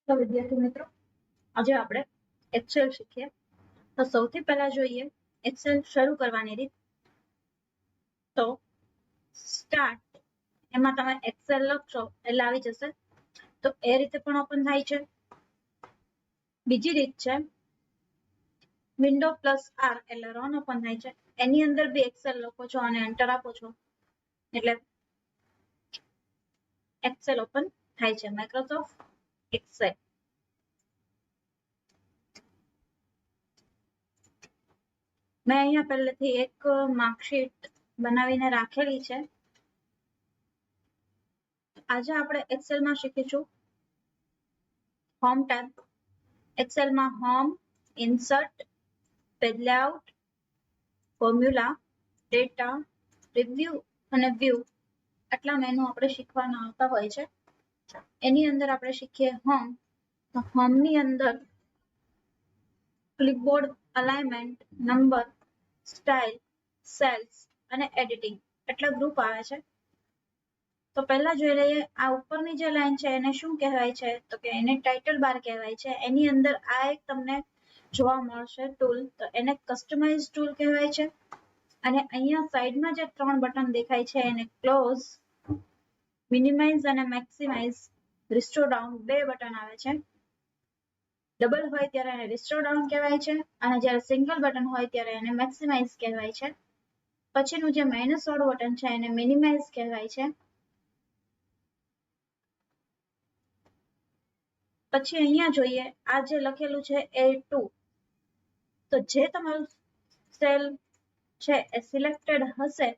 તો વિદ્યાર્થી મિત્રો, આજે આપણે એક્સેલ શીખીએ. તો સૌથી પહેલા જોઈએ એક્સેલ શરૂ કરવાની રીત. તો સ્ટાર્ટ એમાં તમે એક્સેલ લખશો એટલે આવી જશે. તો એ રીતે પણ ઓપન થાય છે. બીજી રીત છે વિન્ડો પ્લસ આર એટલે રન ઓપન થાય છે. એની અંદર બી એક્સેલ લખો છો અને એન્ટર આપો છો એટલે એક્સેલ ઓપન થાય છે. Microsoft Excel. મેં અહીંયા પહેલેથી એક માર્કશીટ બનાવીને રાખેલી છે. આજે આપણે એક્સેલમાં શીખીશું હોમ ટેબ. એક્સેલમાં home, insert, page layout, formula, data, review અને વ્યૂ આટલા મેનુ આપણે શીખવાના આવતા હોય છે. એની અંદર આપણે શીખીએ હોમ. તો હોમની અંદર clipboard, alignment, number, style, cells અને એડિટિંગ એટલા ગ્રુપ આવે છે. તો પહેલા જોઈ લઈએ આ ઉપરની જે લાઈન છે એને શું કહેવાય છે? તો કે એને ટાઇટલ બાર કહેવાય છે. એની અંદર આ એક તમને જોવા મળશે ટૂલ, તો એને કસ્ટમાઇઝ ટૂલ કહેવાય છે. અને અહીંયા સાઈડમાં જે ત્રણ બટન દેખાય છે એને ક્લોઝ, મિનિમાઇઝ અને મેક્સિમાઇઝ, રિસ્ટોર ડાઉન બે બટન આવે છે. ડબલ હોય ત્યારે એને રિસ્ટોર ડાઉન કહેવાય છે અને જ્યારે સિંગલ બટન હોય ત્યારે એને મેક્સિમાઇઝ કહેવાય છે. પછીનું જે માઇનસ વાળું બટન છે એને મિનિમાઇઝ કહેવાય છે. પછી અહીંયા જોઈએ આ જે લખેલું છે A2, તો જે તમારું સેલ છે એ સિલેક્ટેડ હશે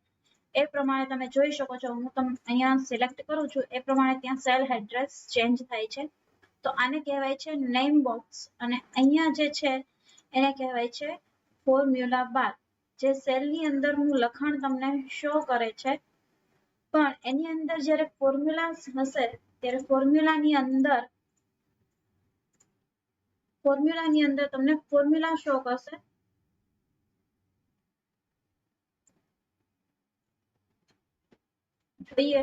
એ પ્રમાણે તમે જોઈ શકો છો. હું તમને અહીંયા સિલેક્ટ કરું છું એ પ્રમાણે ત્યાં સેલ એડ્રેસ ચેન્જ થાય છે. તો આને કહેવાય છે નેમ બોક્સ અને અહીંયા જે છે એને કહેવાય છે ફોર્મ્યુલા બાર. જે સેલની અંદરનું લખાણ તમને શો કરે છે, પણ એની અંદર જ્યારે ફોર્મ્યુલા હશે ત્યારે ફોર્મ્યુલાની અંદર તમને ફોર્મ્યુલા શો કરશે. જોઈએ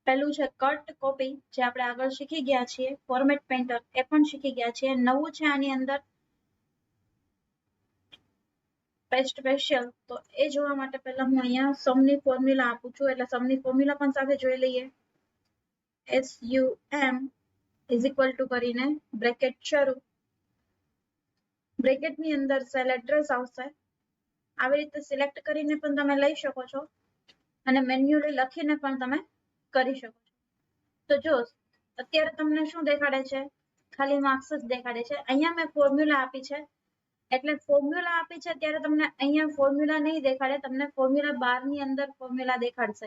પહેલું છે કટ કોપી, જે આપણે આગળ શીખી ગયા છીએ. ફોર્મેટ પેઇન્ટર એ પણ શીખી ગયા છીએ. નવું છે આની અંદર પેસ્ટ સ્પેશિયલ. તો એ જોવા માટે પહેલા હું અહીંયા સમની ફોર્મ્યુલા આપું છું એટલે સમની ફોર્મ્યુલા પણ સાથે જોઈ લઈએ. SUM ઇઝ ઇક્વલ ટુ કરીને બ્રેકેટ શરૂ. બ્રેકેટની અંદર સેલ એડ્રેસ આવશે. આવી રીતે સિલેક્ટ કરીને પણ તમે લઈ શકો છો અને મેન્યુઅલી લખીને પણ તમે કરી શકો છો. તો જો અત્યારે તમને શું દેખાડે છે? ખાલી માર્ક્સ જ દેખાડે છે. અહીંયા મેં ફોર્મ્યુલા આપી છે એટલે ફોર્મ્યુલા આપી છે ત્યારે તમને અહીંયા ફોર્મ્યુલા નહીં દેખાડે, તમને ફોર્મ્યુલા બાર ની અંદર ફોર્મ્યુલા દેખાડશે.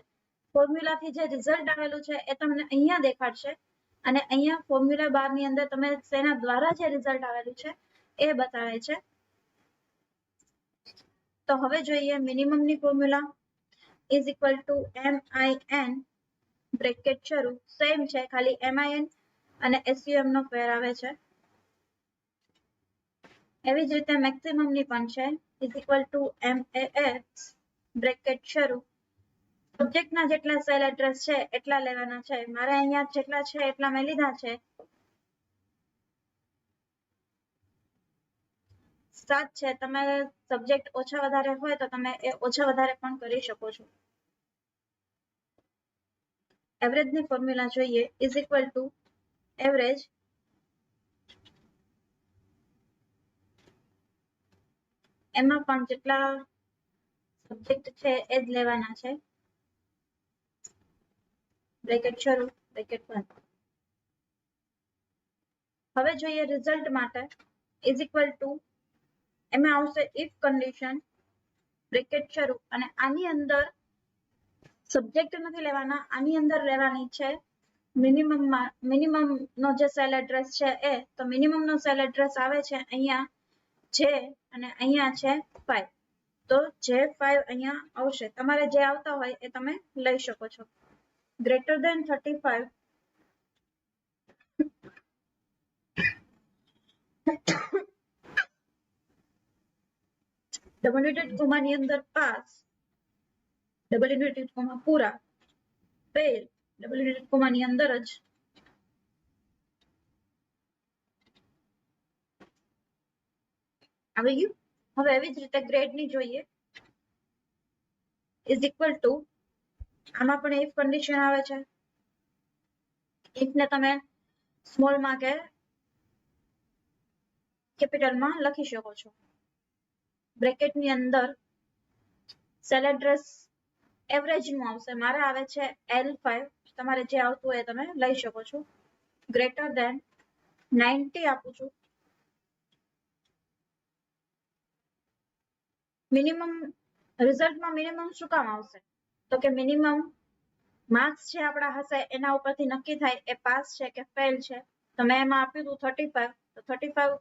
ફોર્મ્યુલાથી જે રિઝલ્ટ આવેલું છે એ તમને અહીંયા દેખાડશે અને અહીંયા ફોર્મ્યુલા બાર ની અંદર તમે તેના દ્વારા જે રિઝલ્ટ આવેલું છે એ બતાવે છે. તો હવે જોઈએ મિનિમમ ની formula is equal to MIN bracket શરૂ. સેમ છે, ખાલી MIN અને SUM નો પેર આવે છે. એવી જ રીતે મેક્સિમમ ની પણ છે, is equal to MAX bracket શરૂ. સબ્જેક્ટના જેટલા સેલ એડ્રેસ છે એટલા લેવાના છે. મારે અહીંયા જેટલા છે એટલા મેં લીધા છે. 7 છે. તમે સબ્જેક્ટ ઓછા વધારે હોય તો તમે એ ઓછા વધારે પણ કરી શકો છો. એવરેજ ની ફોર્મ્યુલા જોઈએ, ઇઝ ઇક્વલ ટુ એવરેજ એમાં પણ જેટલા સબ્જેક્ટ છે એ જ લેવાના છે. બ્રેકેટ શરૂ, બ્રેકેટ બંધ. હવે જોઈએ રિઝલ્ટ માટે, ઇઝ ઇક્વલ ટુ એમાં આવશે ઇફ કન્ડિશન બ્રેકેટ શરૂ અને આની અંદર સબ્જેક્ટ નથી લેવાના, આની અંદર લેવાની છે મિનિમમ નો જે સેલ એડ્રેસ છે એ. તો મિનિમમ નો સેલ એડ્રેસ આવે છે અહીંયા જે અને અહીંયા છે 5. તો J5 અહીંયા આવશે. તમારે જે આવતા હોય એ તમે લઈ શકો છો. Greater than 35 double inverted comma ની અંદર પાસ, ડબલ ઇન્વર્ટેડ કોમા પૂરા, ફેલ, ડબલ ઇન્વર્ટેડ કોમાની અંદર જ આવી ગયું. હવે એવી જ રીતે ગ્રેડ ની જોઈએ ઇઝ ઇક્વલ ટુ, આમાં પણ ઇફ કન્ડિશન આવે છે. ઇફ ને તમે સ્મોલમાં કે કેપિટલમાં લખી શકો છો. બ્રેકેટની અંદર સેલ એડ્રેસ એવરેજ નું આવશે, મારે આવે છે L5, તમારે જે આવતું હોય તમે લઈ શકો છો. ગ્રેટર ધેન 90 આપું છું. મિનિમમ રિઝલ્ટમાં મિનિમમ શું કામ આવશે, તો કે મિનિમમ માર્ક્સ જે આપણા હશે એના ઉપરથી નક્કી થાય એ પાસ છે કે ફેલ છે. તો મેં એમાં આપ્યું હતું 35, તો 35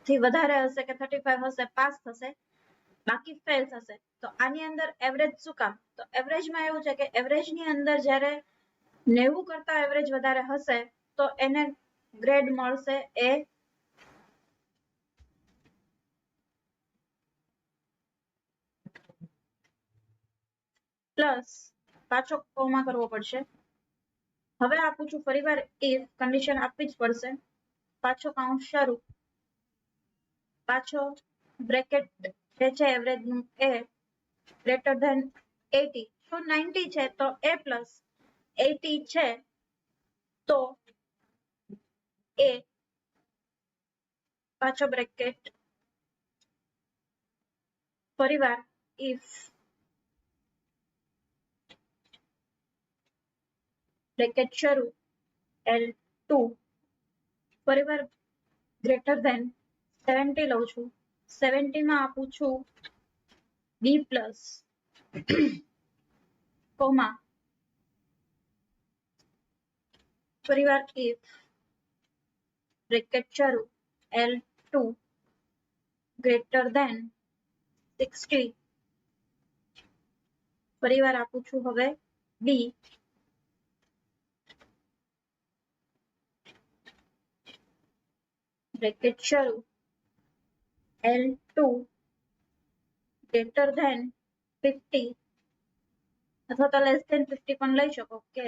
થી વધારે હશે કે 35 હશે પાસ થશે, બાકી ફેલ થશે. તો આની અંદર એવરેજ શું કામ, તો એવરેજમાં એવું છે કે એવરેજ ની અંદર જ્યારે 90 કરતા એવરેજ વધારે હશે તો એને ગ્રેડ મળશે એ પ્લસ પાછો કોમા કરવો પડશે. હવે આપું છું ફરીવાર ઇફ કન્ડિશન આપવી જ પડશે. પાછો કાઉન્ટ શરૂ, પાછો બ્રેકેટ જે છે એવરેજ નું એ ગ્રેટર ધેન 80. તો 90 છે તો a પ્લસ 80 છે તો a, પાછો બ્રેકેટ, ફરીવાર ઇફ બ્રેકેટ શરૂ L2, ફરીવાર ગ્રેટર ધેન 70 લઉં છું. 70 માં આપું છું b પ્લસ કોમા, ફરીવાર ઇફ બ્રેકેટ શરૂ L2 ગ્રેટર ધેન 60, ફરીવાર આપું છું હવે b, બ્રેકેટ શરૂ L2 ગ્રેટર ધેન 50 અથવા તો લેસ ધેન 50 પણ લઈ શકો કે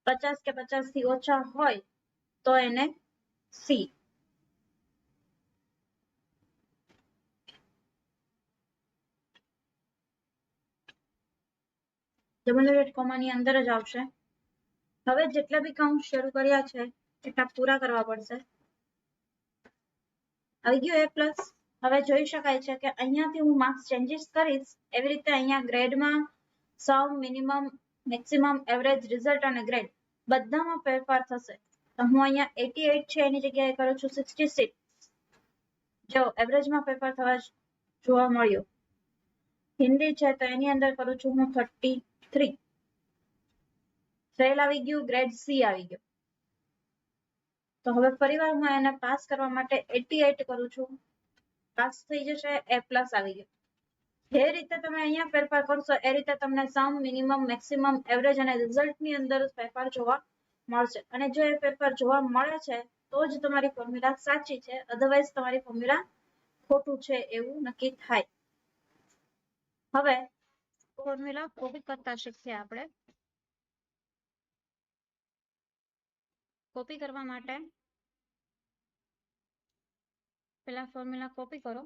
50 કે 50 થી ઓછા હોય તો એને C. ડબલ ઇન્વર્ટેડ કોમાની અંદર જ આવશે. હવે જેટલા બી કાઉન્ટ શરૂ કર્યા છે એટલા પૂરા કરવા પડશે. આવી ગયું a પ્લસ. હવે જોઈ શકાય છે કે અહીંયાથી હું માર્ક્સ ચેન્જીસ કરીશ એવી રીતે અહીંયા ગ્રેડમાં સમ, મિનિમમ, મેક્સિમમ, એવરેજ, રિઝલ્ટ અને ગ્રેડ બધામાં ફેરફાર થશે. તો હું અહીંયા 88 છે એની જગ્યાએ કરું છું 66. જો એવરેજમાં ફેરફાર થવા જોવા મળ્યો. હિન્દી છે તો એની અંદર કરું છું હું 33. ફેલ આવી ગયું, ગ્રેડ C આવી ગયો. તો હવે ફરીવાર હું એને પાસ કરવા માટે 88 કરું છું, પાસ થઈ જશે, a પ્લસ આવી ગયો. જે રીતે તમે અહીંયા ફેરફાર કરશો એ રીતે તમને સમ, મિનિમમ, મેક્સિમમ, એવરેજ અને રિઝલ્ટ ની અંદર ફેરફાર જોવા મળશે. અને જો એ ફેરફાર જોવા મળે છે તો જ તમારી ફોર્મ્યુલા સાચી છે, અધરવાઇઝ તમારી ફોર્મ્યુલા ખોટું છે એવું નક્કી થાય. હવે ફોર્મ્યુલા કોપી કરતા શીખીએ આપણે. કોપી કરવા માટે પેલા ફોર્મ્યુલા કોપી કરો.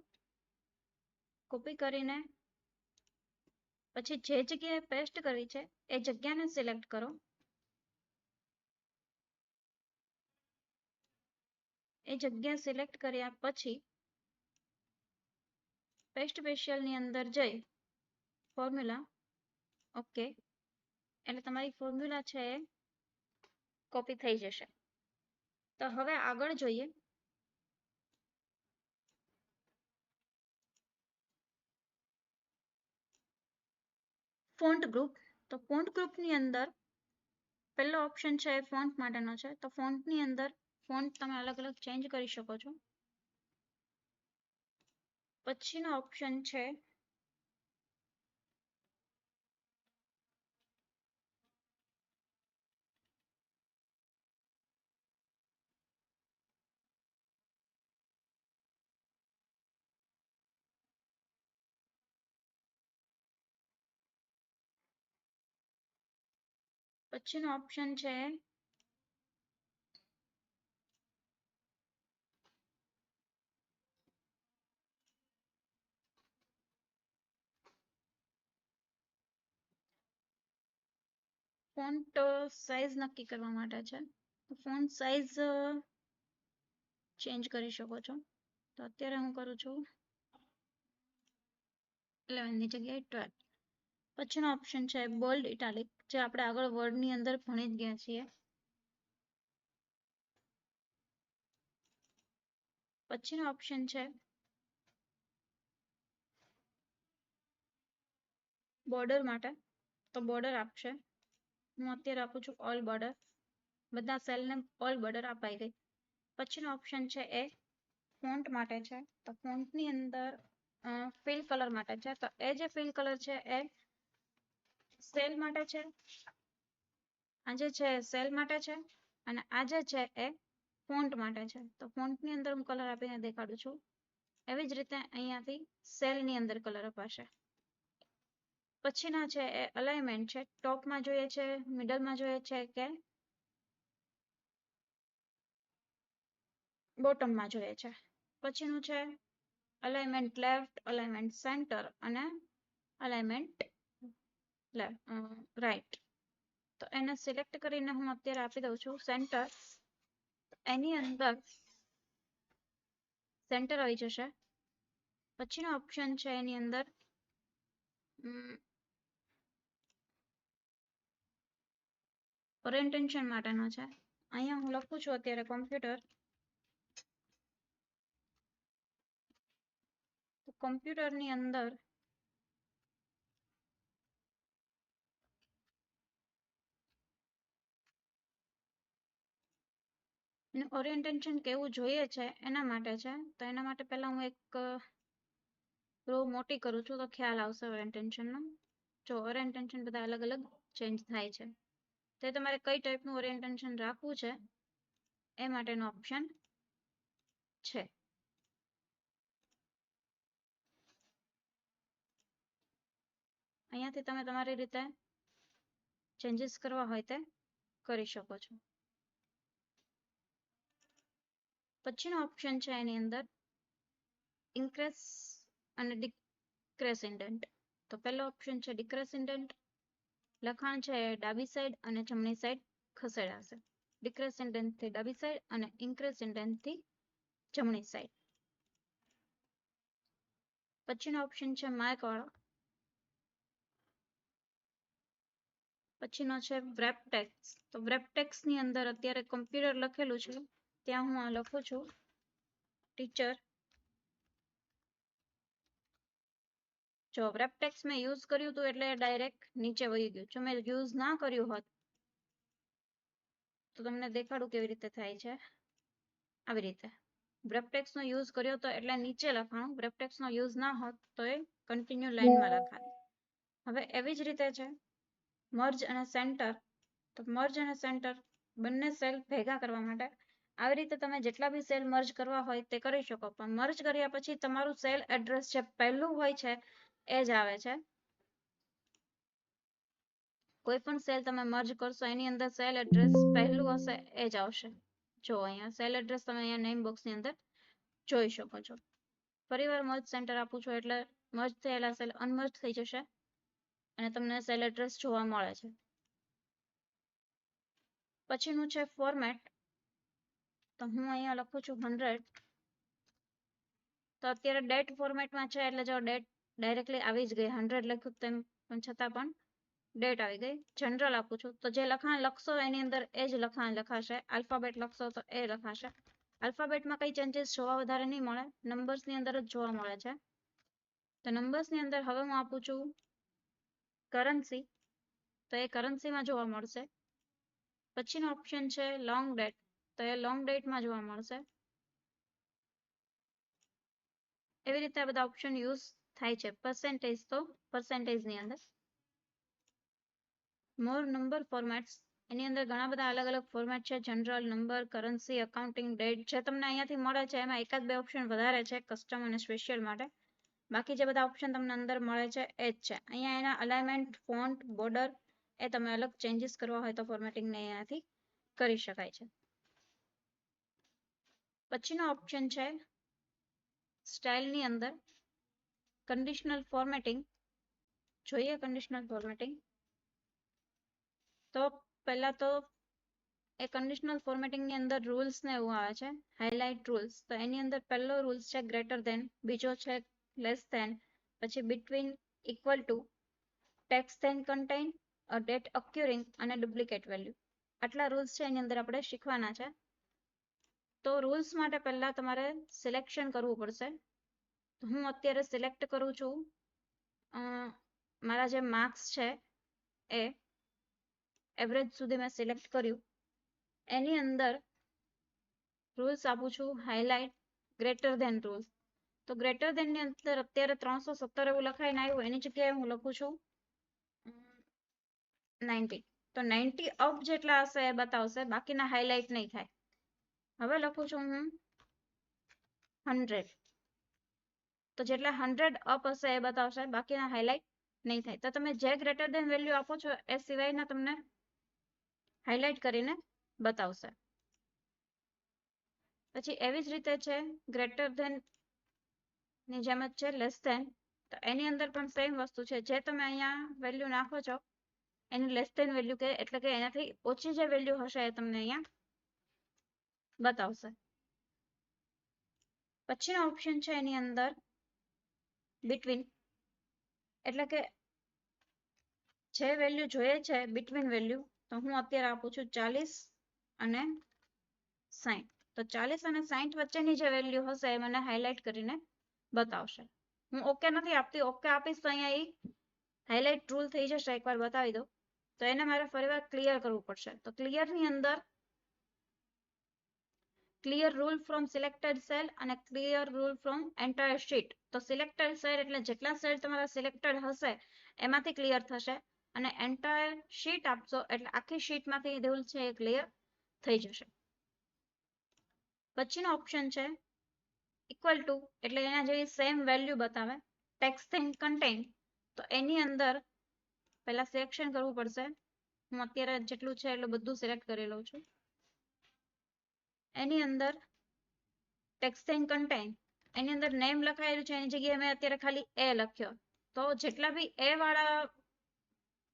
કોપી કરીને પછી જે જગ્યાએ પેસ્ટ કરવી છે એ જગ્યાને સિલેક્ટ કરો. એ જગ્યા સિલેક્ટ કર્યા પછી પેસ્ટ સ્પેશિયલ ની અંદર જઈ ફોર્મ્યુલા ઓકે, એટલે તમારી ફોર્મ્યુલા છે એ કોપી થઈ જશે. તો હવે આગળ જોઈએ. Font group. તો ફોન્ટ ગ્રુપની અંદર પહેલો ઓપ્શન છે એ ફોન્ટ માટેનો છે. તો ફોન્ટની અંદર ફોન્ટ તમે અલગ અલગ ચેન્જ કરી શકો છો. પછીનો ઓપ્શન છે પછીનો ઓપ્શન છે ફોન્ટ સાઇઝ નક્કી કરવા માટે છે. ફોન્ટ સાઇઝ ચેન્જ કરી શકો છો. તો અત્યારે હું કરું છું 11 ની જગ્યાએ 12. પછીનો ઓપ્શન છે બોલ્ડ ઇટાલિક, જે આપણે આગળ વર્ડની અંદર ભણી જ ગયા છીએ. પછીનો ઓપ્શન છે બોર્ડર માટે, તો બોર્ડર આપશે. હું અત્યારે આપું છું ઓલ બોર્ડર. બધા સેલને ઓલ બોર્ડર અપાઈ ગઈ. પછીનો ઓપ્શન છે એ ફોન્ટ માટે છે, તો ફોન્ટની અંદર ફિલ કલર માટે છે. તો એ જે ફિલ કલર છે એ સેલ માટે છે, આ જે છે સેલ માટે છે, અને આ જે છે એ ફોન્ટ માટે છે. તો ફોન્ટની અંદર હું કલર આપીને દેખાડું છું. એવી જ રીતે અહીંયાથી સેલની અંદર કલર અપાશે. પછીના છે એ અલાઇનમેન્ટ છે. ટોપમાં જોઈએ છે, મિડલમાં જોઈએ છે કે બોટમમાં જોઈએ છે. પછીનું છે અલાઇનમેન્ટ લેફ્ટ, અલાઇનમેન્ટ સેન્ટર અને અલાઇનમેન્ટ રાઈટ. તો એને સિલેક્ટ કરીને હું અત્યારે આપી દઉં છું સેન્ટર. એની અંદર સેન્ટર આવી જશે. પછીનો ઓપ્શન છે એની અંદર ઓરિએન્ટેશન માટેનો છે. અહીંયા હું લખું છું અત્યારે કોમ્પ્યુટર. કોમ્પ્યુટરની અંદર ઓરિએન્ટેશન કેવું જોઈએ છે એના માટે છે. તો એના માટે પહેલા હું એક રો મોટી કરું છું તો ખ્યાલ આવશે ઓરિએન્ટેશનનો. જો ઓરિએન્ટેશન બધા અલગ અલગ ચેન્જ થાય છે, તો તમારે કઈ ટાઈપનું ઓરિએન્ટેશન રાખવું છે એ માટેનો ઓપ્શન છે. અહીંયાથી તમે તમારી રીતે ચેન્જીસ કરવા હોય તે કરી શકો છો. પછીનો ઓપ્શન છે એની અંદર ઇન્ક્રેસ અને ડિક્રેસ ઇન્ડેન્ટ. તો પહેલો ઓપ્શન છે ડિક્રેસ ઇન્ડેન્ટ. લખાણ છે ડાબી સાઈડ અને જમણી સાઈડ ખસેડાશે. ડિક્રેસ ઇન્ડેન્ટથી ડાબી સાઈડ અને ઇન્ક્રેસ ઇન્ડેન્ટથી જમણી સાઈડ. પછીનો ઓપ્શન છે માર્ક વાળો. પછીનો છે વ્રેપ ટેક્સ. તો વ્રેપ ટેક્સ ની અંદર અત્યારે કમ્પ્યુટર લખેલું છે, ત્યાં હું આ લખું છું ટીચર. જો વ્રેપ ટેક્સ મેં યુઝ કર્યું હતું એટલે ડાયરેક્ટ નીચે વહી ગયું. જો મેં યુઝ ના કર્યું હોત તો તમને દેખાડું કેવી રીતે થાય છે. આવી રીતે વ્રેપ ટેક્સ નો યુઝ કર્યો હતો એટલે નીચે લખાણું. વ્રેપ ટેક્સ નો યુઝ ના હોત તો એ કન્ટિન્યુ લાઈનમાં લખાય. હવે એવી જ રીતે છે મર્જ અને સેન્ટર. તો મર્જ અને સેન્ટર બંને સેલ ભેગા કરવા માટે આવી રીતે તમે જેટલા બી સેલ મર્જ કરવા હોય તે કરી શકો. પણ મર્જ કર્યા પછી તમારું સેલ એડ્રેસ જે પહેલું હોય છે એ જ આવે છે. કોઈ પણ સેલ તમે મર્જ કરશો એની અંદર સેલ એડ્રેસ પહેલું હશે એ જ આવશે. જો અહીંયા સેલ એડ્રેસ તમે અહીંયા નેમ બોક્સની અંદર જોઈ શકો છો. ફરીવાર મર્જ સેન્ટર આપું છું એટલે મર્જ થયેલા સેલ અનમર્જ થઈ જશે અને તમને સેલ એડ્રેસ જોવા મળે છે. પછીનું છે ફોર્મેટ. તો હું અહીંયા લખું છું 100. તો અત્યારે ડેટ ફોર્મેટમાં છે એટલે જો ડેટ ડાયરેક્ટલી આવી જ ગઈ. 100 લખ્યું તેમ પણ છતાં પણ ડેટ આવી ગઈ. જનરલ આપું છું તો જે લખાણ લખશો એની અંદર એ જ લખાણ લખાશે. આલ્ફાબેટ લખશો તો એ લખાશે. આલ્ફાબેટમાં કઈ ચેન્જીસ જોવા વધારે નહીં મળે, નંબર્સની અંદર જ જોવા મળે છે. તો નંબર્સની અંદર હવે હું આપું છું કરન્સી, તો એ કરન્સીમાં જોવા મળશે. પછીનો ઓપ્શન છે લોંગ ડેટ, તો એ લોંગ ડેટમાં જોવા મળશે. એવી રીતે આ બધા ઓપ્શન યુઝ થાય છે. પર્સેન્ટેજ તો પર્સેન્ટેજની અંદર. મોર નંબર ફોર્મેટ્સ, એની અંદર ઘણા બધા અલગ અલગ ફોર્મેટ છે. General, number, currency, accounting, date. જે તમને અહીંયાથી મળે છે એમાં એકાદ બે ઓપ્શન વધારે છે કસ્ટમ અને સ્પેશિયલ માટે. બાકી જે બધા ઓપ્શન તમને અંદર મળે છે એ જ છે. અહીંયા એના અલાઇનમેન્ટ, ફોન્ટ, બોર્ડર એ તમે અલગ ચેન્જીસ કરવા હોય તો ફોર્મેટિંગને અહીંયાથી કરી શકાય છે. પછીનો ઓપ્શન છે સ્ટાઇલની અંદર કન્ડિશનલ ફોર્મેટિંગ. જોઈએ કન્ડિશનલ ફોર્મેટિંગ. તો પહેલા તો એ કન્ડિશનલ ફોર્મેટિંગની અંદર રૂલ્સ ને એવું આવે છે, હાઇલાઇટ રૂલ્સ. તો એની અંદર પહેલો રૂલ્સ છે ગ્રેટર ધેન, બીજો છે લેસ ધેન, પછી between, equal to, text than contain, date occurring અને ડુપ્લિકેટ વેલ્યુ. આટલા રૂલ્સ છે એની અંદર આપણે શીખવાના છે. તો રૂલ્સ માટે પહેલા તમારે સિલેક્શન કરવું પડશે. તો હું અત્યારે સિલેક્ટ કરું છું મારા જે માર્ક્સ છે એ એવરેજ સુધી મેં સિલેક્ટ કર્યું. એની અંદર રૂલ્સ આપું છું હાઇલાઇટ ગ્રેટર ધેન રૂલ્સ. તો ગ્રેટર ધેન ની અંદર અત્યારે 317 એવું લખાઈને આવ્યું, એની જગ્યાએ હું લખું છું 90. તો 90 અપ જેટલા હશે એ બતાવશે, બાકીના હાઇલાઇટ નહીં થાય. હવે લખું છું હું 100. તો જેટલા 100 અપ હશે એ બતાવશે, બાકીના હાઇલાઇટ નહીં થાય. તો તમે જે ગ્રેટર ધેન વેલ્યુ આપો છો એ સિવાયના તમને હાઇલાઇટ કરીને બતાવશે. પછી એવી જ રીતે છે ગ્રેટર ધેન ની જેમ જ છે લેસ ધેન. તો એની અંદર પણ સેમ વસ્તુ છે, જે તમે અહીંયા વેલ્યુ નાખો છો એની લેસ ધેન વેલ્યુ કે એટલે કે એનાથી ઓછી જે વેલ્યુ હશે એ તમને અહીંયા બતાવશે. પછીનો ઓપ્શન છે એની અંદર બિટવીન, એટલે કે જે વેલ્યુ જોઈએ છે બિટવીન વેલ્યુ. તો હું અત્યારે આપું છું 40 અને 60. તો 40 અને 60 વચ્ચેની જે વેલ્યુ હશે એ મને હાઇલાઇટ કરીને બતાવશે. હું ઓકે નથી આપતી, ઓકે આપીશ તો અહીંયા એ હાઇલાઇટ રૂલ થઈ જશે. એકવાર બતાવી દો તો એને મારે ફરીવાર ક્લિયર કરવું પડશે. તો ક્લિયરની અંદર clear rule from selected cell અને clear rule from entire sheet. તો સિલેક્ટેડ સેલ એટલે જેટલા સેલ તમારા સિલેક્ટેડ હશે એમાંથી ક્લિયર થશે, અને એન્ટાયર શીટ આપશો એટલે આખી શીટમાંથી રૂલ છે એ ક્લિયર થઈ જશે. પછીનો ઓપ્શન છે ઇક્વલ ટુ, એટલે એના જેવી સેમ વેલ્યુ બતાવે. Text than contain. તો એની અંદર પહેલા સિલેક્શન કરવું પડશે. હું અત્યારે જેટલું છે એટલું બધું સિલેક્ટ કરી લઉં છું. એની અંદર ટેક્સ્ટ ધેન કન્ટેન, એની અંદર નેમ લખાયેલું છે એની જગ્યાએ મેં અત્યારે ખાલી એ લખ્યો. તો જેટલા બી એ વાળા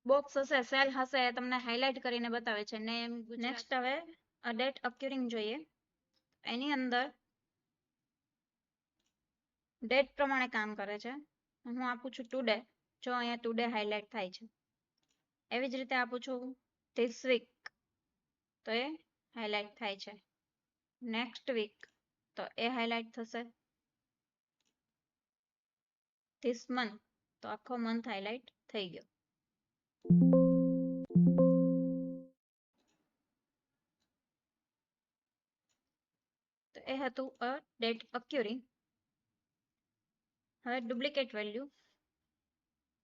બોક્સ હશે, સેલ હશે, એ તમને હાઇલાઇટ કરીને બતાવે છે. નેમ. નેક્સ્ટ હવે ડેટ ઓક્યુરિંગ જોઈએ. એની અંદર ડેટ પ્રમાણે કામ કરે છે. હું આપું છું ટુડે. જો અહીંયા ટુડે હાઇલાઇટ થાય છે. એવી જ રીતે આપું છું ધીસ વીક, તો એ હાઇલાઇટ થાય છે. નેક્સ્ટ વીક, તો એ હાઇલાઇટ થશે. ધીસ મંથ, તો આખો મંથ હાઇલાઇટ થઈ ગયો. તો એ હતું અ ડેટ ઓક્યુરિંગ. હવે ડુપ્લિકેટ વેલ્યુ.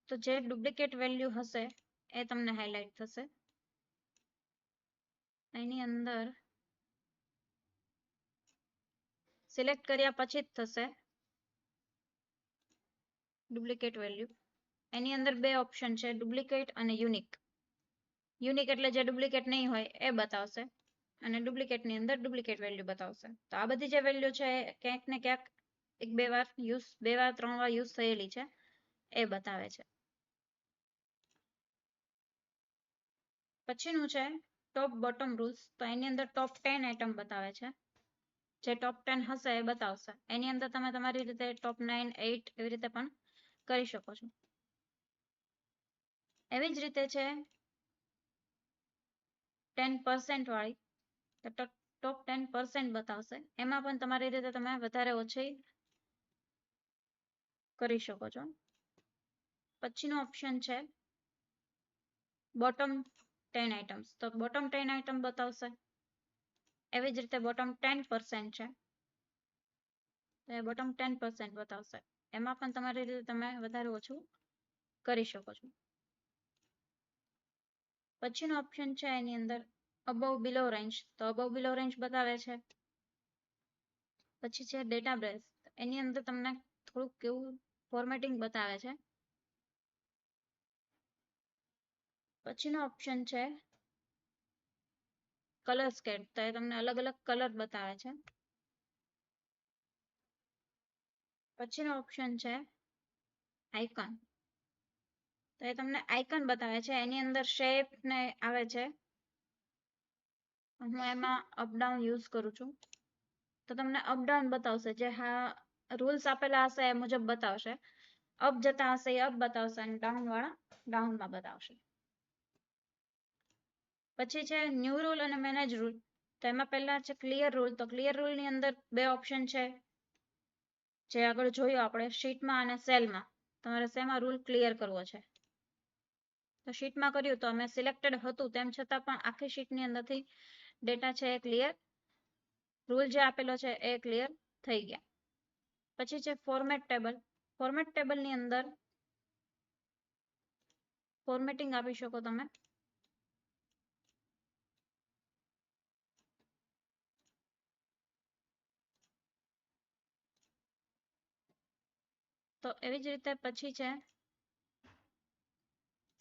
તો જે ડુપ્લિકેટ વેલ્યુ હશે એ તમને હાઇલાઇટ થશે. એની અંદર સિલેક્ટ કર્યા પછી જ થશે ડુપ્લિકેટ વેલ્યુ. એની અંદર બે ઓપ્શન છે, ડુપ્લિકેટ અને યુનિક. યુનિક એટલે જે ડુપ્લિકેટ નહીં હોય એ બતાવશે, અને ડુપ્લિકેટ ની અંદર ડુપ્લિકેટ વેલ્યુ બતાવશે. તો આ બધી જે વેલ્યુ છે ક્યાંક ને ક્યાંક બે વાર 3 વાર યુઝ થયેલી છે એ બતાવે છે. પછીનું છે ટોપ બોટમ રૂલ્સ. તો એની અંદર ટોપ 10 આઇટમ બતાવે છે. જે ટોપ 10 હશે એ બતાવશે. એની અંદર તમે તમારી રીતે ટોપ 9, 8 એવી રીતે પણ કરી શકો છો. એવી જ રીતે છે 10% વાળી. તો ટોપ 10% બતાવશે. એમાં પણ તમારી રીતે તમે વધારે ઓછી કરી શકો છો. પછીનો ઓપ્શન છે બોટમ 10 આઇટમ્સ. તો બોટમ 10 આઇટમ બતાવશે. એવી જ રીતે બોટમ 10% છે, તો એ બોટમ 10% બતાવશે. એમાં પણ તમારી રીતે તમે વધારે ઓછું કરી શકો છો. પછીનો ઓપ્શન છે એની અંદર અબવ બિલો રેન્જ. તો અબવ બિલો રેન્જ બતાવે છે. પછી છે ડેટાબેઝ. એની અંદર તમને થોડુંક કેવું ફોર્મેટિંગ બતાવે છે. પછીનો ઓપ્શન છે કલર સ્કેલ, તો એ તમને અલગ અલગ કલર બતાવે છે. પછીનો ઓપ્શન છે આઇકન, તો એ તમને આઇકન બતાવે છે. એની અંદર શેપ ને આવે છે. હું એમાં અપડાઉન યુઝ કરું છું, તો તમને અપડાઉન બતાવશે. જે હા રૂલ્સ આપેલા હશે એ મુજબ બતાવશે. અપ જતા હશે એ અપ બતાવશે અને ડાઉન વાળા ડાઉનમાં બતાવશે. પછી છે ન્યૂ રૂલ અને મેનેજ રૂલ, તો એમાં પહેલા છે ક્લિયર રૂલ. તો ક્લિયર રૂલ ની અંદર બે ઓપ્શન છે, જે આગળ જોયું આપણે શીટમાં અને સેલમાં. તમારે શેમાં રૂલ ક્લિયર કરવો છે. તો શીટમાં કર્યું તો અમે સિલેક્ટેડ હતું તેમ છતાં પણ આખી શીટની અંદરથી ડેટા છે એ ક્લિયર, રૂલ જે આપેલો છે એ ક્લિયર થઈ ગયા. પછી છે ફોર્મેટ ટેબલ. ફોર્મેટ ટેબલની અંદર ફોર્મેટિંગ આપી શકો તમે. તો એવી જ રીતે પછી છે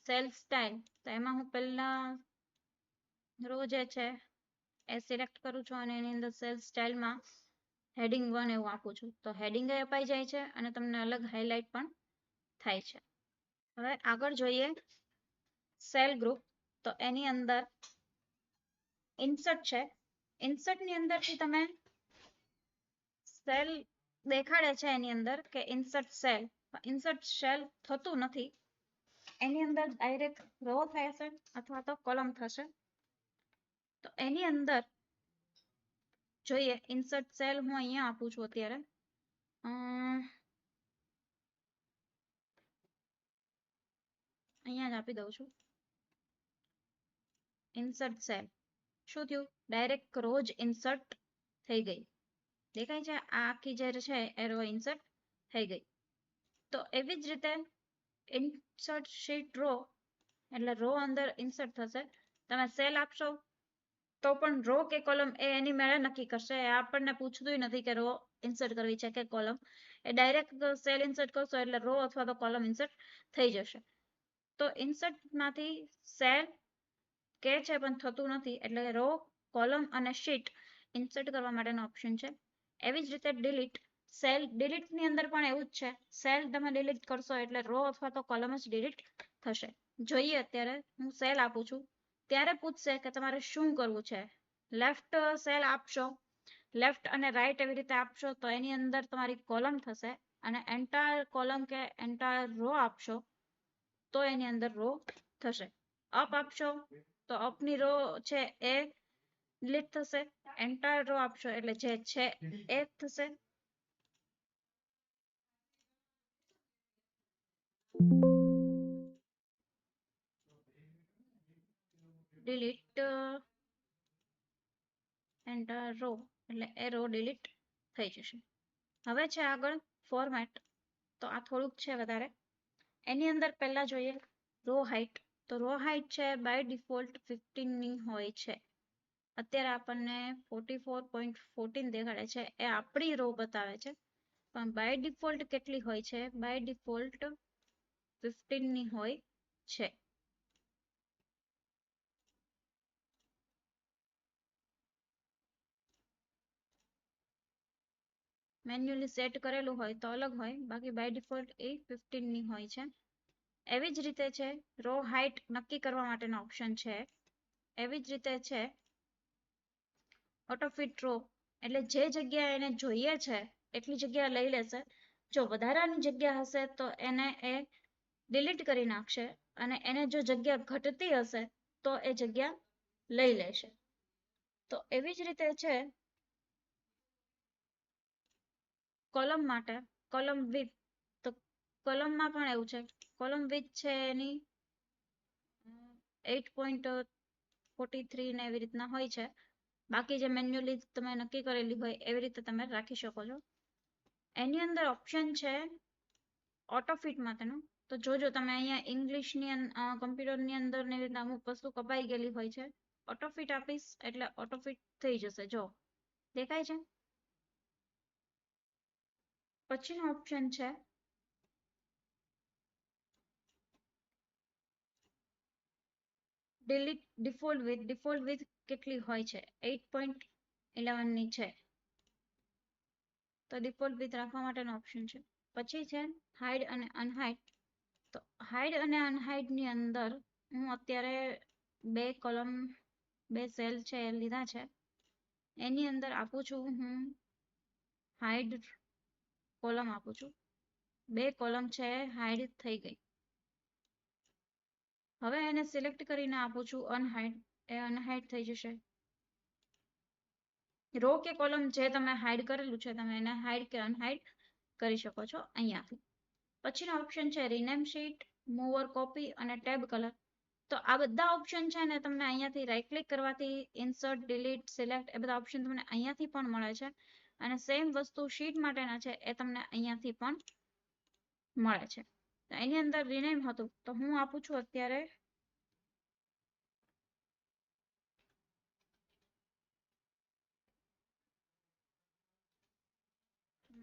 સેલ સ્ટાઇલ. તો એમાં હું પહેલા રો જે છે એ સિલેક્ટ કરું છું અને એની અંદર સેલ સ્ટાઇલમાં હેડિંગ 1 એવું આપું છું. તો હેડિંગ એ અપાઈ જાય છે અને તમને અલગ હાઇલાઇટ પણ થાય છે. હવે આગળ જોઈએ સેલ ગ્રુપ. તો એની અંદર ઇન્સર્ટ છે. ઇન્સર્ટ ની અંદરથી તમે સેલ દેખાડે છે એની અંદર કે ઇન્સર્ટ સેલ. ઇન્સર્ટ સેલ થતું નથી. એની અંદર ડાયરેક્ટ રો થશે અથવા તો કોલમ થશે. તો એની અંદર જોઈએ ઇન્સર્ટ સેલ હું અહીંયા આપું છું અત્યારે. અહીંયા જ આપી દઉં છું. Insert cell. શું થયું? ડાયરેક્ટ રો જ ઇન્સર્ટ થઈ ગઈ. દેખાય છે? આ આખી જે છે એ રો ઇન્સર્ટ થઈ ગઈ. તો એવી જ રીતે ઇન્સર્ટ શીટ રો એટલે રો અંદર ઇન્સર્ટ થશે. તમે સેલ આપશો તો પણ રો કે કોલમ એ એની મેળે નક્કી કરશે. એ આપણને પૂછતું નથી કે રો ઇન્સર્ટ કરવી છે કે કોલમ. એ ડાયરેક્ટ સેલ ઇન્સર્ટ કરશો એટલે રો અથવા તો કોલમ ઇન્સર્ટ થઈ જશે. તો ઇન્સર્ટમાંથી સેલ કે છે પણ થતું નથી, એટલે રો, કોલમ અને શીટ ઇન્સર્ટ કરવા માટેનો ઓપ્શન છે. એવી જ રીતે ડિલીટ. સેલ ડિલીટ ની અંદર પણ એવું જ છે. સેલ તમે ડિલીટ કરશો એટલે રો અથવા તો કોલમ જ ડિલીટ થશે. જોઈએ અત્યારે હું સેલ આપું છું ત્યારે પૂછશે કે તમારે શું કરવું છે. લેફ્ટ સેલ આપશો, લેફ્ટ અને રાઈટ એવી રીતે આપશો તો એની અંદર તમારી કોલમ થશે, અને એન્ટાયર કોલમ કે એન્ટાયર રો આપશો તો એની અંદર રો થશે. અપ આપશો તો અપની રો છે એ ડિલીટ થશે. એન્ટાયર રો આપશો એટલે જે છે એ થશે. ડિલીટ એન્ટાયર રો એટલે એ રો ડિલીટ થઈ જશે. હવે છે આગળ ફોર્મેટ. તો આ થોડુંક છે વધારે. એની અંદર પહેલા જોઈએ રો હાઇટ. તો રો હાઇટ છે બાય ડિફોલ્ટ 15 ની હોય છે. અત્યારે આપણને 44.14 દેખાડે છે. એ આપણી રો બતાવે છે. પણ બાય ડિફોલ્ટ કેટલી હોય છે? બાય ડિફોલ્ટ 15 ની હોય છે. મેન્યુઅલી સેટ કરેલું હોય તો અલગ હોય, બાકી બાય ડિફોલ્ટ એ 15 ની હોય છે. એવી જ રીતે છે રો હાઇટ નક્કી કરવા માટેનો ઓપ્શન છે. એવી જ રીતે છે ઓટો ફિટ રો, એટલે જે જગ્યા એને જોઈએ છે એટલી જગ્યા લઈ લેશે. જો વધારાની જગ્યા હશે તો એને એ ડિલીટ કરી નાખશે, અને એને જો જગ્યા ઘટતી હશે તો એ જગ્યા લઈ લેશે. તો એવી જ રીતે છે કોલમ માટે કોલમ વિથ. તો કોલમમાં પણ એવું છે. કોલમ વિથ છે એની 8.43 ને એવી રીતના હોય છે. બાકી જે મેન્યુઅલી તમે નક્કી કરેલી હોય એવી રીતે તમે રાખી શકો છો. એની અંદર ઓપ્શન છે ઓટો ફિટ માટેનું. તો જોજો તમે અહીંયા ઇંગ્લિશની કમ્પ્યુટરની અંદર ને રીતના અમુક વસ્તુ કપાઈ ગયેલી હોય છે. ઓટો ફિટ આપીશ એટલે ઓટો ફિટ થઈ જશે. જો દેખાય છે. પછીનો ઓપ્શન છે ડિફોલ્ટ વિથ કેટલી હોય છે 8.11 ની છે તો ડિફોલ્ટ વિથ રાખવા માટેનો ઓપ્શન છે. પછી છે હાઇડ અને અનહાઇડ. તો હાઇડ અને અનહાઇડ ની અંદર હું અત્યારે બે સેલ છે એ લીધા છે. એની અંદર આપું છું હું હાઇડ કોલમ આપું છું. બે કોલમ છે હાઇડ થઈ ગઈ. હવે એને સિલેક્ટ કરીને આપું છું અનહાઇડ. એ અનહાઇડ થઈ જશે. રો કે કોલમ જે તમે હાઇડ કરેલું છે તમે એને હાઇડ કે અનહાઇડ કરી શકો છો અહીંયાથી. પછીનો ઓપ્શન છે રિનેમ શીટ, મૂવર કોપી અને ટેબ કલર. તો આ બધા ઓપ્શન છે ને તમને અહીંયાથી રાઈટ ક્લિક કરવાથી ઇન્સર્ટ, ડિલીટ, સિલેક્ટ એ બધા ઓપ્શન તમને અહીંયાથી પણ મળે છે. અને સેમ વસ્તુ શીટ માટેના છે એ તમને અહીંયાથી પણ મળે છે. એની અંદર રિનેમ હતું તો હું આપું છું અત્યારે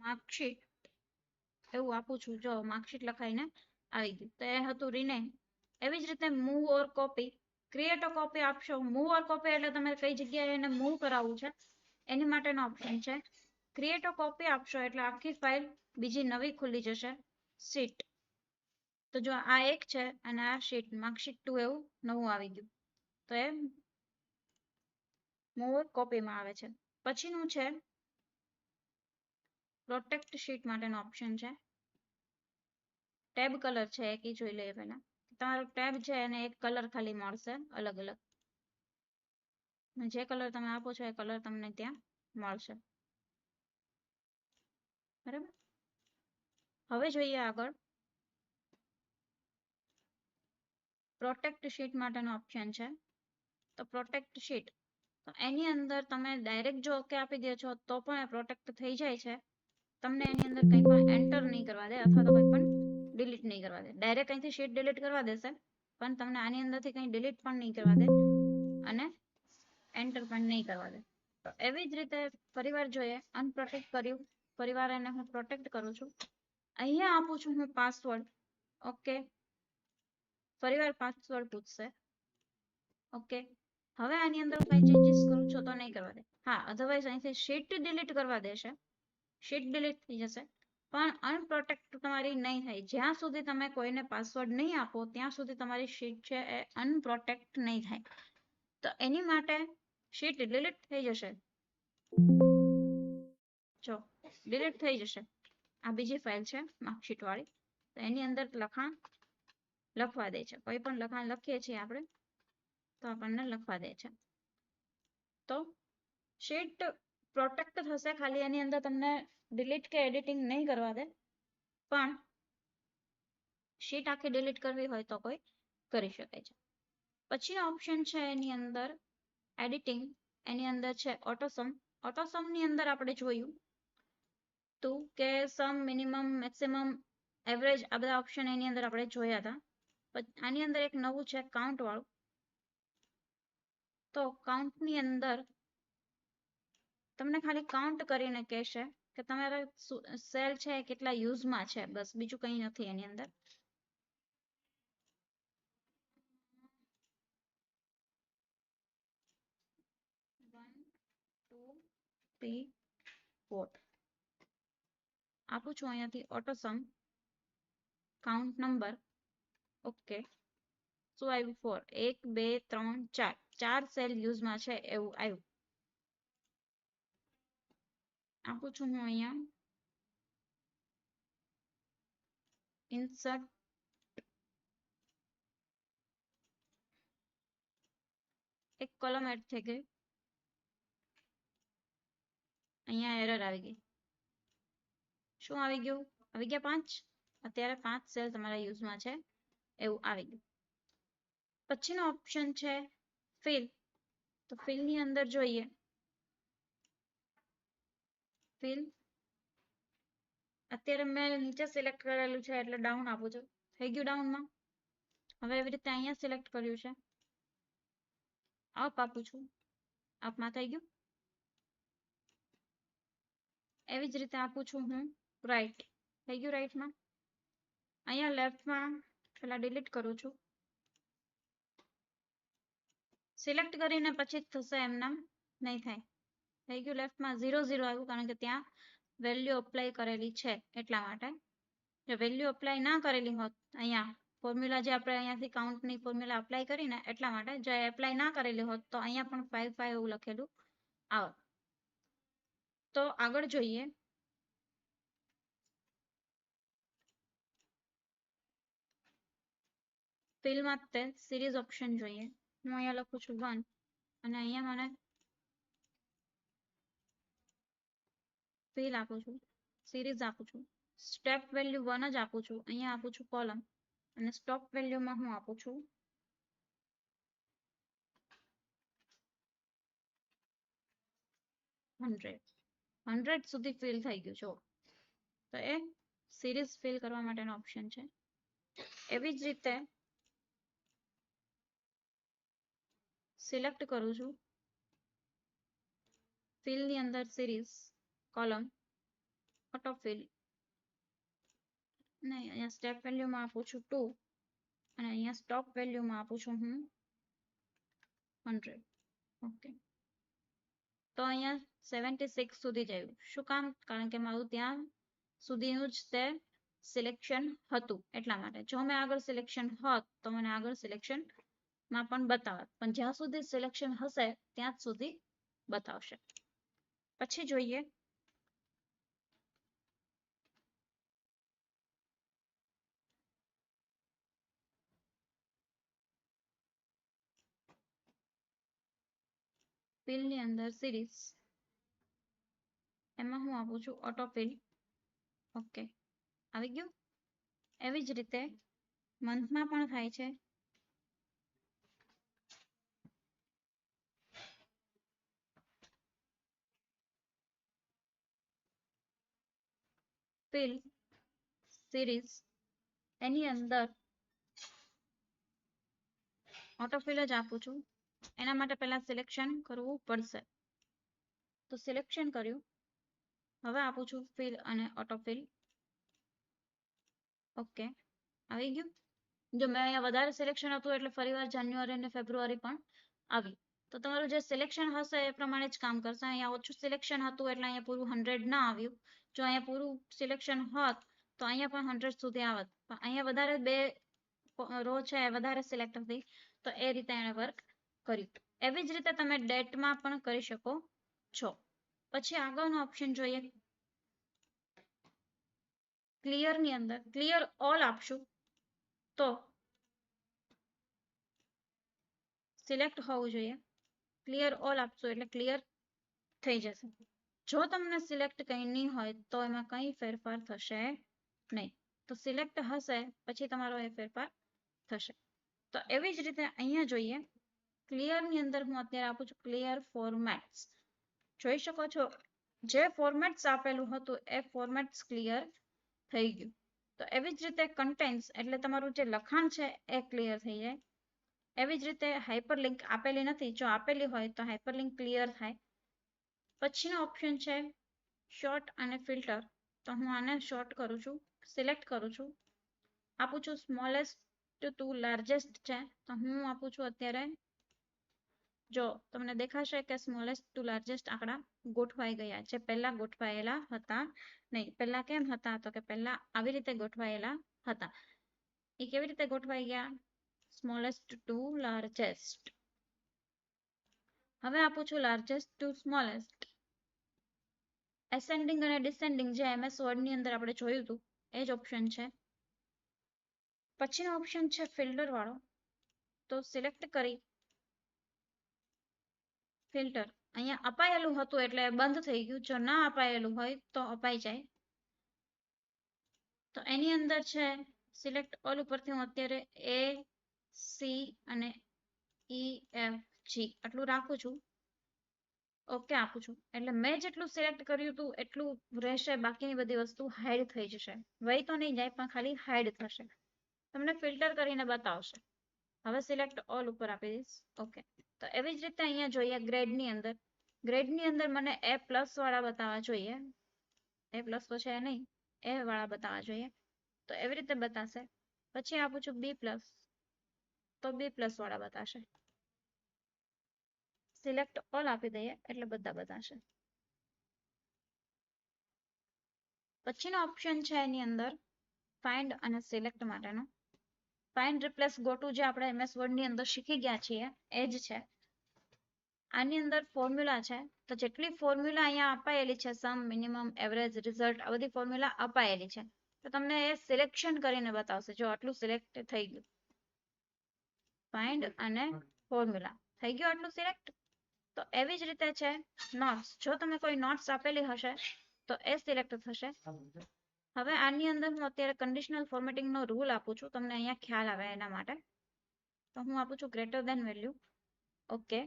માર્કશીટ એવું આપું છું. જો માર્કશીટ લખાઈને આવી ગયું તો એ હતું રિનેમ. એવી જ રીતે move or copy, create a copy આપશો. મૂવ ઓર કોપી એટલે તમે કઈ જગ્યાએ એને મૂવ કરાવવું છે એની માટેનો ઓપ્શન છે. ક્રિએટ અ કોપી આપશો એટલે આખી ફાઇલ બીજી નવી ખુલી જશે શીટ. તો જો આ એક છે અને આ શીટ માર્કશીટ 2 એવું નવું આવી ગયું તો એ મૂવ ઓર કોપીમાં આવે છે. પછીનું છે પ્રોટેક્ટ શીટ માટેનો ઓપ્શન છે. ટેબ કલર છે એક જોઈ લઈએ પહેલા. તમારો ટેબ છે એને એક કલર ખાલી મળશે અલગ અલગ. જે કલર તમે આપો છો એ કલર તમને ત્યાં મળશે. બરાબર. હવે જોઈએ આગળ પ્રોટેક્ટ શીટ માટેનો ઓપ્શન છે. તો પ્રોટેક્ટ શીટ તો એની અંદર તમે ડાયરેક્ટ જો ઓકે આપી દો છો તો પણ એ પ્રોટેક્ટ થઈ જાય છે. તમને એની અંદર કંઈ પણ એન્ટર નહીં કરવા દે અથવા તો કંઈ પણ ડિલીટ નહીં કરવા દે. ડાયરેક્ટ અહીંથી શીટ ડિલીટ કરવા દેશે પણ તમને આની અંદરથી કંઈ ડિલીટ પણ નહીં કરવા દે અને એન્ટર પણ નહીં કરવા દે. તો એવી જ રીતે ફરીવાર જોઈએ અનપ્રોટેક્ટ કર્યું. ફરીવાર એને હું પ્રોટેક્ટ કરું છું. અહીંયા આપું છું હું પાસવર્ડ. ઓકે. ફરીવાર પાસવર્ડ પૂછશે. ઓકે. હવે આની અંદર કઈ ચેન્જીસ કરું છો તો નહીં કરવા દે. હા, અધરવાઇઝ અહીંથી શીટ ડિલીટ કરવા દેશે. શીટ ડિલીટ થઈ જશે પણ અનપ્રોટેક્ટ તમારી નહીં થાય. જ્યાં સુધી તમે કોઈને પાસવર્ડ નહીં આપો ત્યાં સુધી તમારી શીટ છે એ અનપ્રોટેક્ટ નહીં થાય. તો એની માટે શીટ ડિલીટ થઈ જશે. જો ડિલીટ થઈ જશે. આ બીજી ફાઇલ છે માર્કશીટ વાળી. તો એની અંદર લખાણ લખવા દે છે. કોઈ પણ લખાણ લખીએ છીએ આપણે તો આપણને લખવા દે છે. તો શીટ પ્રોટેક્ટ થશે. ખાલી એની અંદર તમને ડિલીટ કે એડિટિંગ નહીં કરવા દે પણ શીટ આખી ડિલીટ કરવી હોય તો કોઈ કરી શકે છે. પછીનો ઓપ્શન છે એની અંદર એડિટિંગ. એની અંદર છે ઓટોસમ. ઓટોસમની અંદર આપણે જોયું તો કે સમ, મિનિમમ, મેક્સિમમ, એવરેજ આ બધા ઓપ્શન એની અંદર આપણે જોયા હતા. આની અંદર એક નવું છે કાઉન્ટ વાળું. તો કાઉન્ટની અંદર તમને ખાલી કાઉન્ટ કરીને કહેશે કે તમારા સેલ છે કેટલા યુઝમાં છે. બસ બીજું કંઈ નથી એની અંદર. 1 2 3 4 આપું છું અહીંયાથી ઓટોસમ કાઉન્ટ નંબર. ઓકે. શું આવ્યું? 4. 1 2 3 4 ચાર સેલ યુઝમાં છે એવું આવ્યું. આપું છું હું અહીંયા ઇન્સર્ટ એક કોલમ એડ થઈ ગઈ. અહીંયા એરર આવી ગઈ. શું આવી ગયું? આવી ગયા 5. અત્યારે 5 સેલ તમારા યુઝમાં છે એવું આવી ગયું. પછીનો ઓપ્શન છે ફિલ. તો ફિલની અંદર જોઈએ ફિલ. અત્યારે મેં નીચે સિલેક્ટ કરેલું છે એટલે ડાઉન આપું છું. થઈ ગયું ડાઉનમાં. હવે એવી રીતે અહીંયા સિલેક્ટ કર્યું છે અપ આપું છું. અપમાં થઈ ગયું. એવી જ રીતે આપું છું હું રાઈટ. થઈ ગયું રાઈટમાં. અહીંયા લેફ્ટમાં પેલા ડિલીટ કરું છું. સિલેક્ટ કરીને પછી થશે એમ નામ નહીં થાય. થઈ ગયું લેફ્ટમાં 0 0 આવ્યું કારણ કે ત્યાં વેલ્યુ અપ્લાય કરેલી છે એટલા માટે. જો વેલ્યુ અપ્લાય ના કરેલી હોત અહીંયા ફોર્મ્યુલા જે આપણે અહીંયાથી કાઉન્ટની ફોર્મ્યુલા અપ્લાય કરીને એટલા માટે જો એપ્લાય ના કરેલી હોત તો અહીંયા પણ 5 5 એવું લખેલું આવે. તો આગળ જોઈએ ફિલમાં તે સિરીઝ ઓપ્શન જોઈએ. હું અહીંયા લખું છું 1 અને અહીંયા મને ફિલ આપું છું, સિરીઝ આપું છું. સ્ટેપ વેલ્યુ 1 જ આપું છું. અહીંયા આપું છું કોલમ અને સ્ટોપ વેલ્યુમાં હું આપું છું 100 સુધી ફિલ થઈ ગયું છે. તો એ સિરીઝ ફિલ કરવા માટેનો ઓપ્શન છે. એવી જ રીતે સિલેક્ટ કરું છું ફિલની અંદર સિરીઝ કોલમ ઓટો ફિલ અને અહીંયા સ્ટેપ વેલ્યુમાં આપું છું 2 અને અહીંયા સ્ટોપ વેલ્યુમાં આપું છું હું 100. ઓકે, તો અહીંયા 76 સુધી જ આવ્યું. શું કામ? કારણ કે મારું ત્યાં સુધીનું જ તે સિલેક્શન હતું એટલા માટે. જો મેં આગળ સિલેક્શન હોત તો મને આગળ સિલેક્શન માં પણ બતાવત, પણ જ્યાં સુધી સિલેક્શન હશે ત્યાં જ સુધી બતાવશે. પછી જોઈએ ફિલની અંદર સિરીઝ એમાં હું આપું છું ઓટો ફિલ. ઓકે, આવી ગયું. એવી જ રીતે મંથમાં પણ થાય છે. ફિલ સિરીઝ એની અંદર ઓટો ફિલ જ આપું છું. એના માટે પહેલા સિલેક્શન કરવું પડશે. તો સિલેક્શન કર્યું. હવે આપું છું ફિલ અને ઓટો ફિલ. ઓકે, આવી ગયું. જો મેં અહીંયા વધારે સિલેક્શન હતું એટલે ફરીવાર જાન્યુઆરી અને ફેબ્રુઆરી પણ આવી. તો તમારું જે સિલેક્શન હશે એ પ્રમાણે જ કામ કરશે. અહીંયા ઓછું સિલેક્શન હતું એટલે અહીંયા પૂરું 100 ના આવ્યું. જો અહીંયા પૂરું સિલેક્શન હોત તો અહીંયા પણ 100 સુધી આવત. પણ અહીંયા વધારે બે રો છે વધારે સિલેક્ટ હતી તો એ રીતે એણે વર્ક કર્યું. એવી જ રીતે તમે ડેટમાં પણ કરી શકો છો. પછી આગળનો ઓપ્શન જોઈએ ક્લિયરની અંદર ક્લિયર ઓલ આપશું તો સિલેક્ટ હોવું જોઈએ. ક્લિયર ઓલ આપશો એટલે ક્લિયર થઈ જશે. જો તમને સિલેક્ટ કંઈ નહીં હોય તો એમાં કંઈ ફેરફાર થશે નહીં. તો સિલેક્ટ હશે પછી તમારો એ ફેરફાર થશે. તો એવી જ રીતે અહીંયા જોઈએ ક્લિયરની અંદર હું અત્યારે આપું છું ક્લિયર ફોર્મેટ્સ. જોઈ શકો છો જે ફોર્મેટ્સ આપેલું હતું એ ફોર્મેટ્સ ક્લિયર થઈ ગયું. તો એવી જ રીતે કન્ટેન્ટ્સ એટલે તમારું જે લખાણ છે એ ક્લિયર થઈ જાય. એવી જ રીતે હાઇપરલિંક આપેલી નથી. જો આપેલી હોય તો હાઇપરલિંક ક્લિયર થાય. પછીનો ઓપ્શન છે શોર્ટ અને ફિલ્ટર. તો હું આને શોર્ટ કરું છું, સિલેક્ટ કરું છું, આપું છું સ્મોલેસ્ટ ટુ લાર્જેસ્ટ છે તો હું આપું છું અત્યારે જો તમને દેખાશે કે સ્મોલેસ્ટ ટુ લાર્જેસ્ટ આંકડા ગોઠવાઈ ગયા છે. પહેલા ગોઠવાયેલા હતા નહીં. પહેલા કેમ હતા તો કે પહેલા આવી રીતે ગોઠવાયેલા હતા. એ કેવી રીતે ગોઠવાઈ ગયા? Smallest to largest. હવે આપું છું લાર્જેસ્ટ ટુ સ્મોલેસ્ટ. એસેન્ડિંગ અને ડિસેન્ડિંગ જે MS વર્ડ ની અંદર આપણે જોયું હતું એ જ ઓપ્શન છે. પછીનો ઓપ્શન છે ફિલ્ટર વાળો. તો સિલેક્ટ કરી ફિલ્ટર અહીંયા અપાયેલું હતું એટલે બંધ થઈ ગયું. જો ના અપાયેલું હોય તો અપાઈ જાય. તો એની અંદર છે સિલેક્ટ ઓલ ઉપરથી હું અત્યારે A C અને EFG આટલું રાખું છું. ઓકે આપું છું એટલે મેં જેટલું સિલેક્ટ કર્યું હતું એટલું રહેશે. બાકીની બધી વસ્તુ હાઈડ થઈ જશે. વહી તો નહીં જાય પણ ખાલી હાઈડ થશે. તમને ફિલ્ટર કરીને બતાવશે. હવે સિલેક્ટ ઓલ ઉપર આપી દઈશ. ઓકે, તો એવી જ રીતે અહીંયા જોઈએ ગ્રેડની અંદર. ગ્રેડની અંદર મને A+ વાળા બતાવવા જોઈએ. A+ તો છે નહીં, A વાળા બતાવવા જોઈએ. તો એવી રીતે બતાશે. પછી આપું છું B+, તો B+ વાળા બતાશે. સિલેક્ટ ઓલ આપી દઈએ એટલે બધા બતાવશે. પછીનો ઓપ્શન છે એની અંદર ફાઇન્ડ અને સિલેક્ટ માટેનો. ફાઇન્ડ રિપ્લેસ ગો ટુ જે આપણે MS વર્ડ ની અંદર શીખી ગયા છીએ એ જ છે. આની અંદર ફોર્મ્યુલા છે, તો જેટલી ફોર્મ્યુલા અહીંયા અપાયેલી છે સમ, મિનિમમ, એવરેજ, રિઝલ્ટ, આ બધી ફોર્મ્યુલા અપાયેલી છે. તો તમને એ સિલેક્શન કરીને બતાવશે. જો આટલું સિલેક્ટ થઈ ગયું, ફાઇન્ડ અને ફોર્મ્યુલા થઈ ગયું આટલું સિલેક્ટ. તો એવી જ રીતે છે નોટ્સ. જો તમે કોઈ નોટ્સ આપેલી હશે તો એ સિલેક્ટ થશે. હવે આની અંદર હું અત્યારે કન્ડિશનલ ફોર્મેટિંગ નો રૂલ આપું છું, તમને અહીંયા ખ્યાલ આવે એના માટે. તો હું આપું છું ગ્રેટર ધેન વેલ્યુ. ઓકે.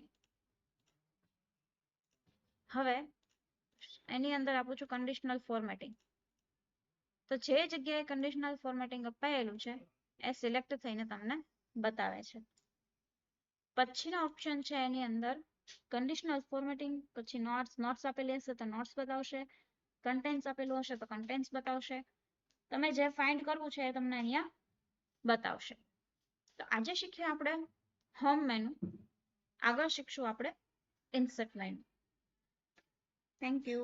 હવે એની અંદર આપું છું કન્ડિશનલ ફોર્મેટિંગ. તો જે જગ્યાએ કન્ડિશનલ ફોર્મેટિંગ અપાયેલું છે એ સિલેક્ટ થઈને તમને બતાવે છે. પછીનો ઓપ્શન છે એની અંદર કન્ડિશનલ ફોર્મેટિંગ, પછી નોટ્સ આપેલી હશે તો નોટ્સ બતાવશે, કન્ટેન્ટ્સ આપેલું હશે તો કન્ટેન્ટ્સ બતાવશે. તમે જે ફાઇન્ડ કરવું છે એ તમને અહીંયા બતાવશે. તો આજે શીખ્યું આપણે હોમ મેનુ. આગળ શીખશું આપણે ઇન્સર્ટ મેનુ. Thank you.